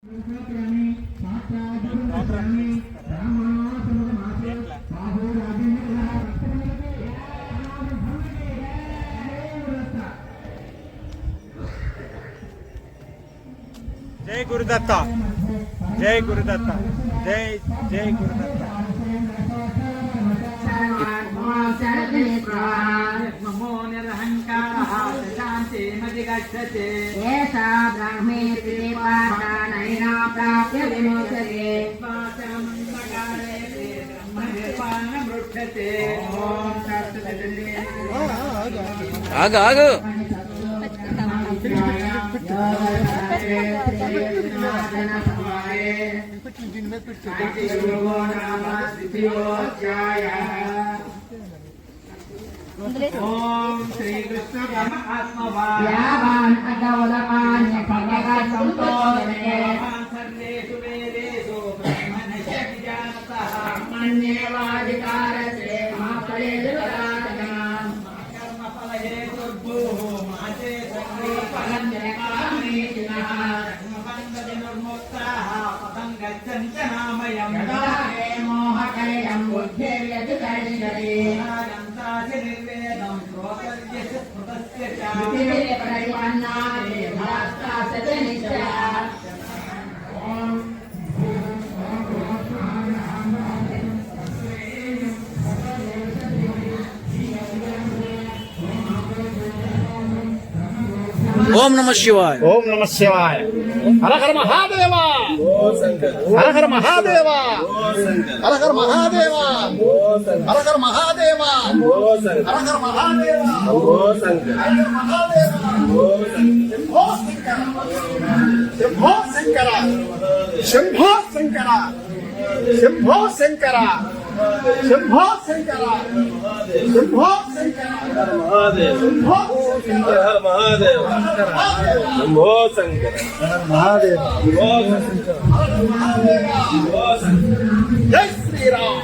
जय गुरुदत्ता, जय गुरुदत्ता, जय जय गुरुदत्ता। नमो निरहंकारः शांति मदिगच्छते एषा ब्राह्मी पाठानैना प्राप्य विमोचते ब्रह्मनिर्वाणमृक्षते आग आग ओम श्री कृष्ण परमात्मा यावान् अदवलपान्य खड्गसंतोषे सर्वेषु वेदेषु ब्रह्मणस्य विजानतः मन्येवाधिकारस्य महाफलेषु कर्मफलहेतुर्भूः माते फलं जनकामीतिनः कर्मबन्धविनिर्मुक्ताः पदं गच्छन्त नामयम् यदा हे मोहकलिलं बुद्धिर्यतिकरिष्यति निर्वेदं श्रोतस्य स्मृतस्य च प्रतिपन्नानि भास्तास्य च निश्चयः ओम नमः शिवाय, ओम नमः शिवाय। हर हर महादेव, हर हर महादेव, हर हर महादेव, हर हर महादेव, हर हर महादेव, शंभो शंकर, शंभो शंकर, शंभो शंकर, शंभो शंकर, शंभो शंकर, शंभो हर महादेव, शंभो शंकर, हर महादेव, जय श्री राम।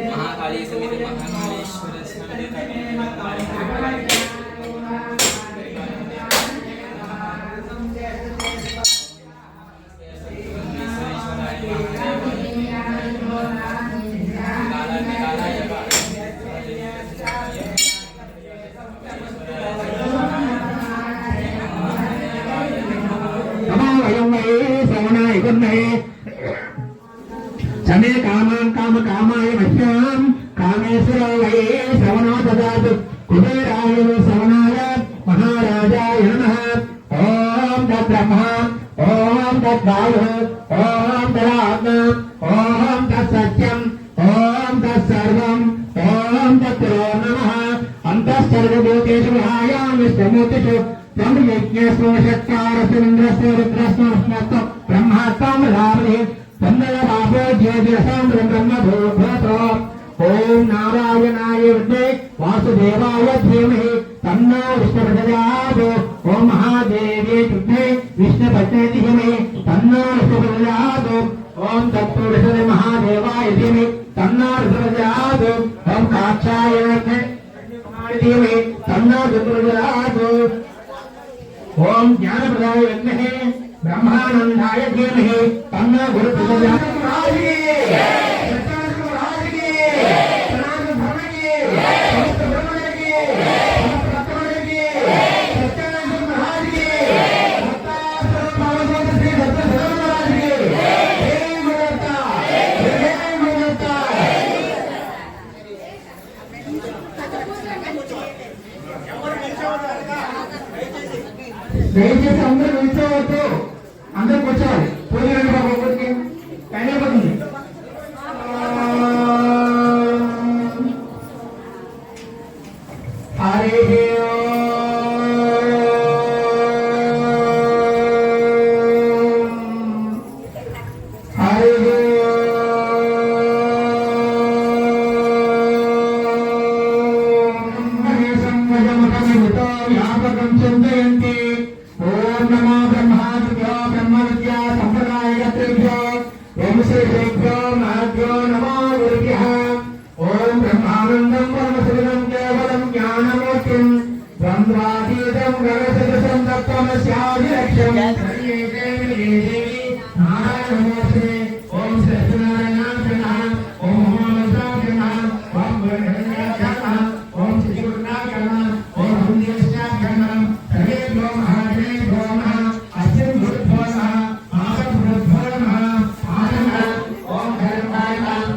महाकाली समिति महाकालेश्वर चमे कामान् काम कामाय मह्यां कामेश्वरो वै श्रवणो ददातु कुबेराय श्रवणाय महाराजाय नमः। ओम तद्ब्रह्मा ओम तद्वायुः ओम तदात्मा ओम तत्सत्यम् ओम तत्सर्वम् ओम तत्रो नमः। अन्तःसर्वभूतेषु विहायां विश्वमूर्तिषु ब्रह्मयज्ञस्व षट्कारस्य इन्द्रस्य रुद्रस्य विष्णुस्व ब्रह्मात्मं रामणे तन्नयवापो ज्योतिरसां ब्रह्मभूतो। ओम नारायणाय विद्महे वासुदेवाय धीमहि तन्नो विष्णुप्रचोदयात्। ओम महादेव्यै विद्महे विष्णुपत्न्यै धीमहि तन्नो विष्णुप्रचोदयात्। ओम तत्पुरुषाय महादेवाय धीमहि तन्नो विष्णुप्रचोदयात्। ओम काक्षायणाय धीमहि तन्नो विष्णुप्रचोदयात्। ओम ज्ञानप्रदाय विद्महे ब्रह्मानंदाय धीमहि तन्नो गुरुप्रचोदयात्। దయచేసి అందరూ నిల్చోవద్దు, అందరూ కూర్చోవాలి. పోయినండి బాబు ఒకరికి టైం అయిపోతుంది. హరి హరి సంగజముఖమే वितो व्यापकं चिन्तयन्ति ॐ नमो ब्रह्मादिभ्यो ब्रह्मविद्या सम्प्रदायकर्तृभ्यो वंशेभ्यो महद्भ्यो नमो गुरुभ्यः ॐ ब्रह्मानन्दं परमशिवं केवलं ज्ञानमूर्तिं द्वन्द्वातीतं गगनसदृशं तत्त्वमस्याभिलक्ष्यं सर्वेते देवी नारायणमूर्ते ॐ श्रीनारायणाय नमः ॐ महामन्त्राय नमः ॐ गणेशाय नमः ॐ श्रीगुरुनाथाय नमः ॐ हनुमन्ताय नमः सर्वेभ्यो महादेवेभ्यो नमः अस्मिन् गुरुभ्यो नमः आसद्गुरुभ्यो नमः आनन्दः ॐ धर्माय नमः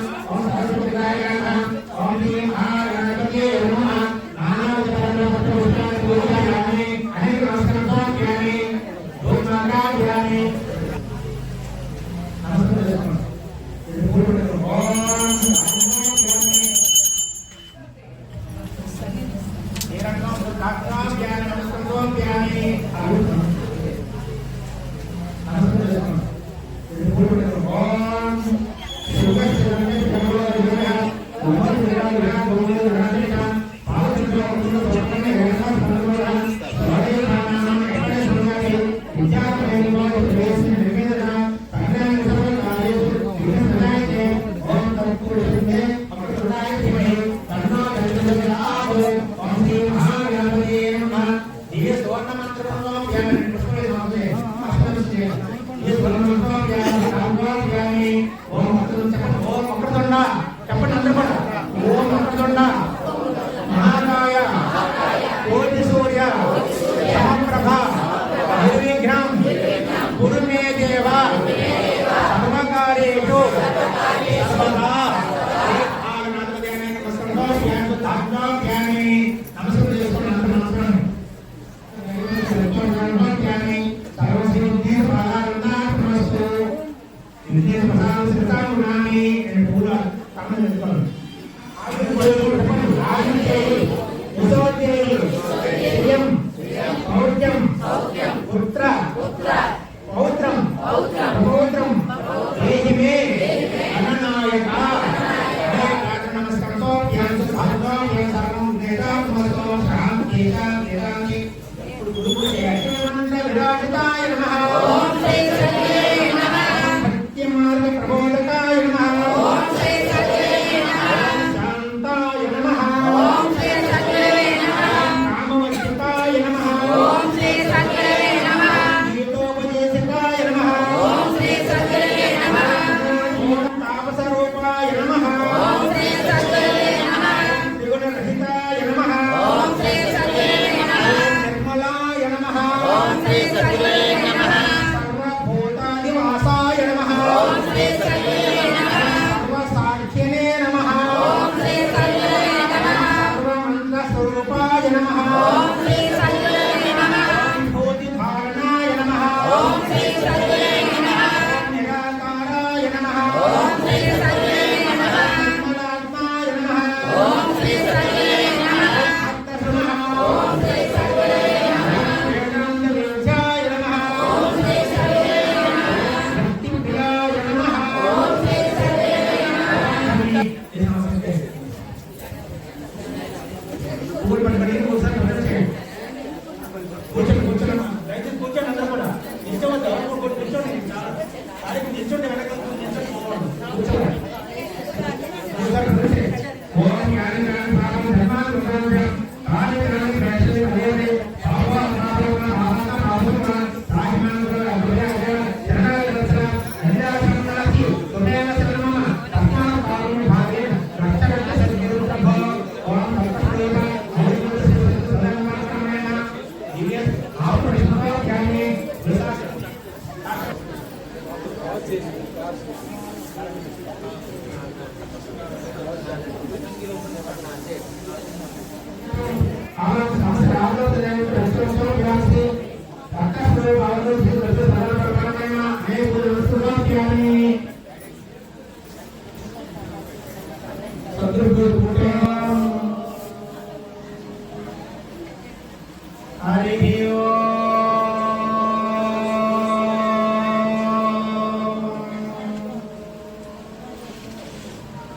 ॐ साधुवाय नमः ॐ सरस्वतीय नमः ॐ श्री महागणपतये नमः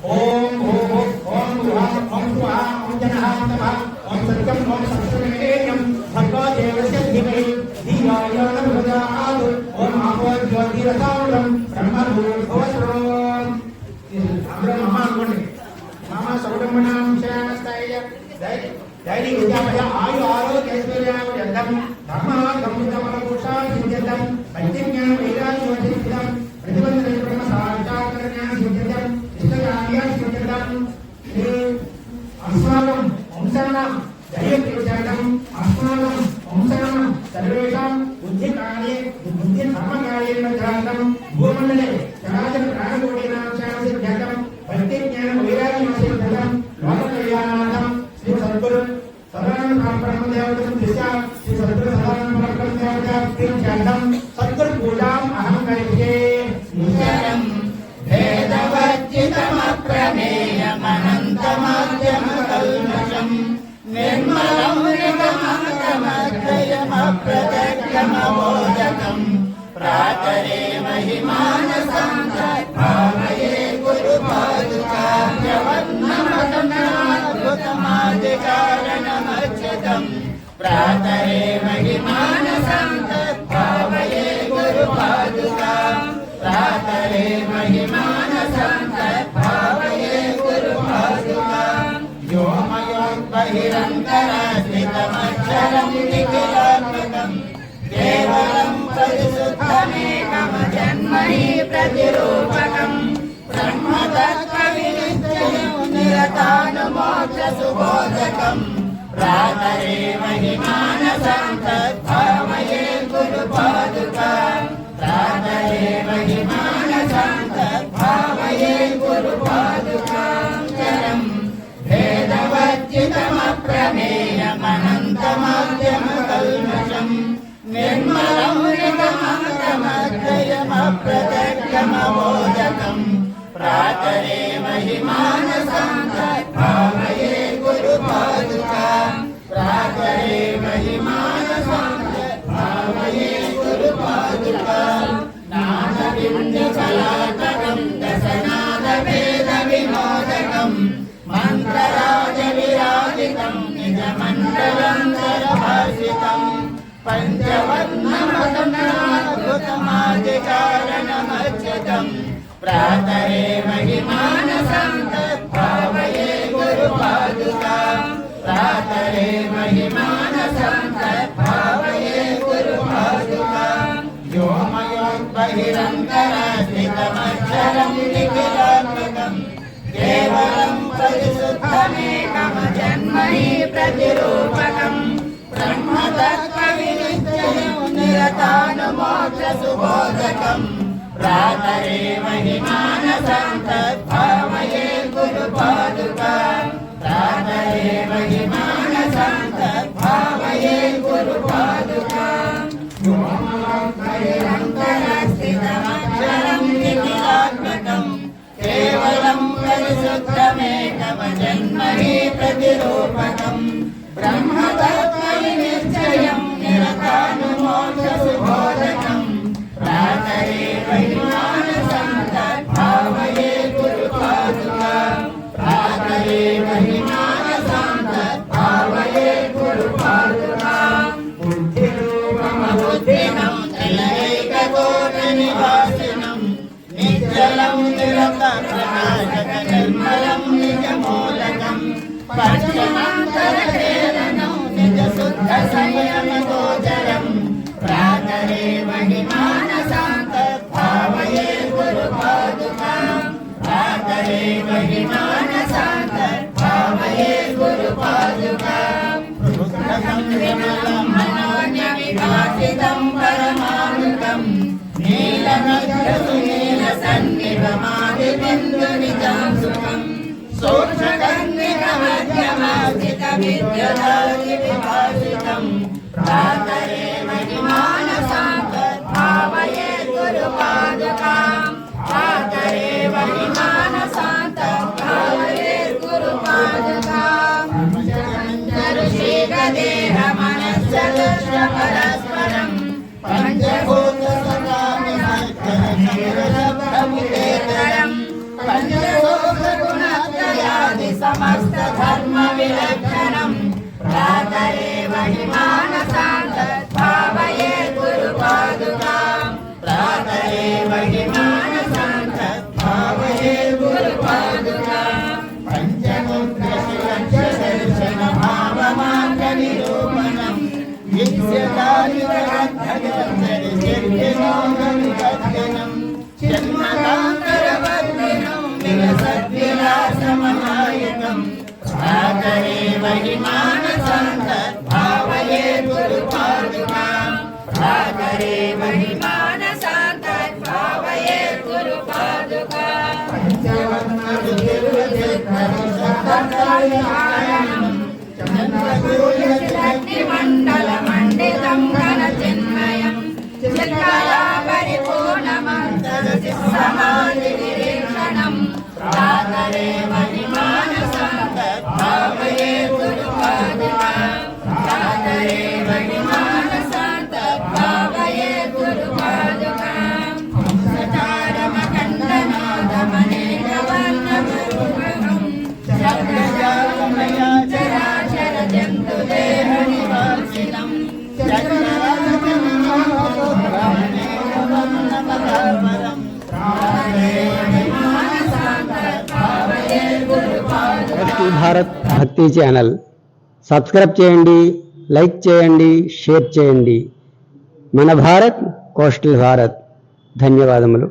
ఓం ఓం ఓం ఓం ఓం జనః నమః ఓం సత్యం ఓం సత్యమేయం భగవో దేవస్య ధీమహి ధియాయ న ప్రచోదయాత్ ఓం ఆపో జ్యోతిరసాంతం బ్రహ్మభూర్భువస్వరం. అందరూ మహా అనుకోండి. మమ సౌరమణాం శాస్తైయ ధైర్య విద్యామయ ఆయు ఆరోగ్యైశ్వర్యాం ధర్మార్థమృతమలపురుషార్థం పంచజ్ఞాన వైరాగ్యోతిష్టం ప్రతిబంధ బ్రహ్మ సాక్షాత్కారజ్ఞాన సిద్ధ్యం ఇష్టకార్యాన్ని సిద్ధ్యం. అస్మాకం వంశానాం ధైర్యత్యాగం అస్మాకం వంశానాం సర్వేషాం బుద్ధికార్యే బుద్ధిధర్మకార్యేణ జాతం భూమండలే చరాచర ప్రాణకోటీనాం శాసిద్ధ్యం ప్రతిజ్ఞాన వైరాగ్యం సిద్ధ్యం లోకకళ్యాణార్థం శ్రీ సద్గురు సదానంద బ్రహ్మదేవతం దిశ శ్రీ సద్గురు సదానంద బ్రహ్మదేవతం సద్గురు పూజాం అహం కరిష్యే. నిశరం వేదవచ్చితమప్రమేయమనంతమాద్యమకల్మషం నిర్మలం నిగమకమద్వయమప్రత్యక్షమబోధకం ప్రాతరే మహిమానసాంతర్భావయే గురుపాదుకార్యవన్నమతమాద్భుతమాదికారణమచ్యుతం ప్రాతరే మహిమానసాంతర్భావయే గురుపాదుకాం ప్రాతరే మహిమానసాంతర్భావయే గురుపాదుకాం వ్యోమయోద్బహిరంతరాశ్రితమక్షరం నిఖిలాత్మకం కేవలం పరిశుద్ధమేకమజన్మని ప్రతిరూపకం బ్రహ్మతత్వవినిశ్చయం నిరతానుమోక్షసుబోధకం ప్రాతరే మహిమానసాంతర్భావయే గురుపాదుకాం ప్రాతరే మహిమానసాంతర్భావయే గురుపాదుకాం చరం వేదవచ్చితమప్రమేయమనంతమాద్యమకల్మషం నిర్మలం నిగమకమద్వయమప్రత్యక్షమబోధకం ప్రాతరే మహిమానసాంతర్భావయే గురుపాదుకాం ప్రాతరే మహిమానసాంతర్భావయే గురుపాదుకాం నాదవిందుకలాతకం దశనాదవేద వినోదకం మంత్రరాజ విరాజితం నిజమండలంతరభాసితం పంచవర్ణమతమాద్భుతమాదికారణమచ్యుతం ప్రాతరే మహిమానసాంతర్భావయే గురుపాదుకాం ప్రాతరే మహిమానసాంతర్భావయే గురుపాదుకాం వ్యోమయోద్బహిరంతరాశ్రితమక్షరం నిఖిలాత్మకం కేవలం పరిశుద్ధమేకమజన్మని ప్రతిరూపకం బ్రహ్మతత్వవినిశ్చయం నిరతానుమోక్షసుబోధకం ప్రాతరే మహిమానసాంతర్భావయే గురుపాదుకాం ప్రాతరే మహిమానసాంతర్భావయే గురుపాదుకాం వ్యోమయోద్బహిరంతరాశ్రితమక్షరం నిఖిలాత్మకం కేవలం పరిశుద్ధమేకమజన్మని ప్రతిరూపకం బ్రహ్మతత్వవినిశ్చయం నిరతానుమోక్షసుబోధకం ప్రాతరే మహిమానసాంతర్భావయే గురుపాదుకాం ప్రాతరే మహిమానసాంతర్భావయే గురుపాదుకాం బుద్ధిరూపమబుద్ధినం జలైకకోటనివాసినం నిశ్చలం నిరతప్రకాశక నిర్మలం నిజమూలకం పంచమాంతరకేతనం నిజశుద్ధ సంయమగోచరం ప్రాతరే మహిమానసాంతర్భావయే గురుపాదుకాం ప్రాతరే మహిమానసాంతర్భావయే గురుపాదుకాం రుద్రకం విమలం మనోన్యవిభాసితం పరమానుకం నీలనగ్రసునీలసన్నిభమాదిబిందునిజాంసుకం సూక్ష్మకన్నికమధ్యమార్జితవిద్యుదాదివిభాసితం ప్రాతరే మహిమానసాంతర్భావయే గురుపాదుకాం ప్రాతరే మహిమానసాంతర్భావయే గురుపాదుకాం ఋషిగదేహ మనస్స పరస్పరం పంచభూత సదాని भ्रातरे महिमानसान् तद्भावये गुरुपादुकाम् भ्रातरे महिमानसान् तद्भावये गुरुपादुकाम् पञ्चमुद्रशिरक्षदर्शनभावमात्रनिरूपणम् विद्यदायुरगद्धगञ्जनिर्विनोदविगद्धनम् जन्मदान्तरवर्धिनं विलसद्विलासमहायकम् भ्रातरे महिमानसान् तद्भावये गुरुपादुकाम् भ्रातरे महिमानसान् तद्भावये गुरुपादुकाम् चन्द्रसूर्यमण्डलमण्डितं घनचिन्मयम् चित्कलापरिपूर्णमन्तरसिद्धसमाधिनिरीक्षणम् भ्रातरे महिमानसान् तद्भावये गुरुपादुकाम् भ्रातरे महिमानसान् तद्भावये गुरुपादुकाम् सचारमखण्डनादमनेकवर्णगुरुभृहम् चक्रजालमया चराचर जन्तुदेहनिवासिनम् భక్తి భారత్ భక్తి ఛానల్ సబ్స్క్రైబ్ చేయండి, లైక్ చేయండి, షేర్ చేయండి. మన భారత్ కోస్టల్ భారత్. ధన్యవాదములు.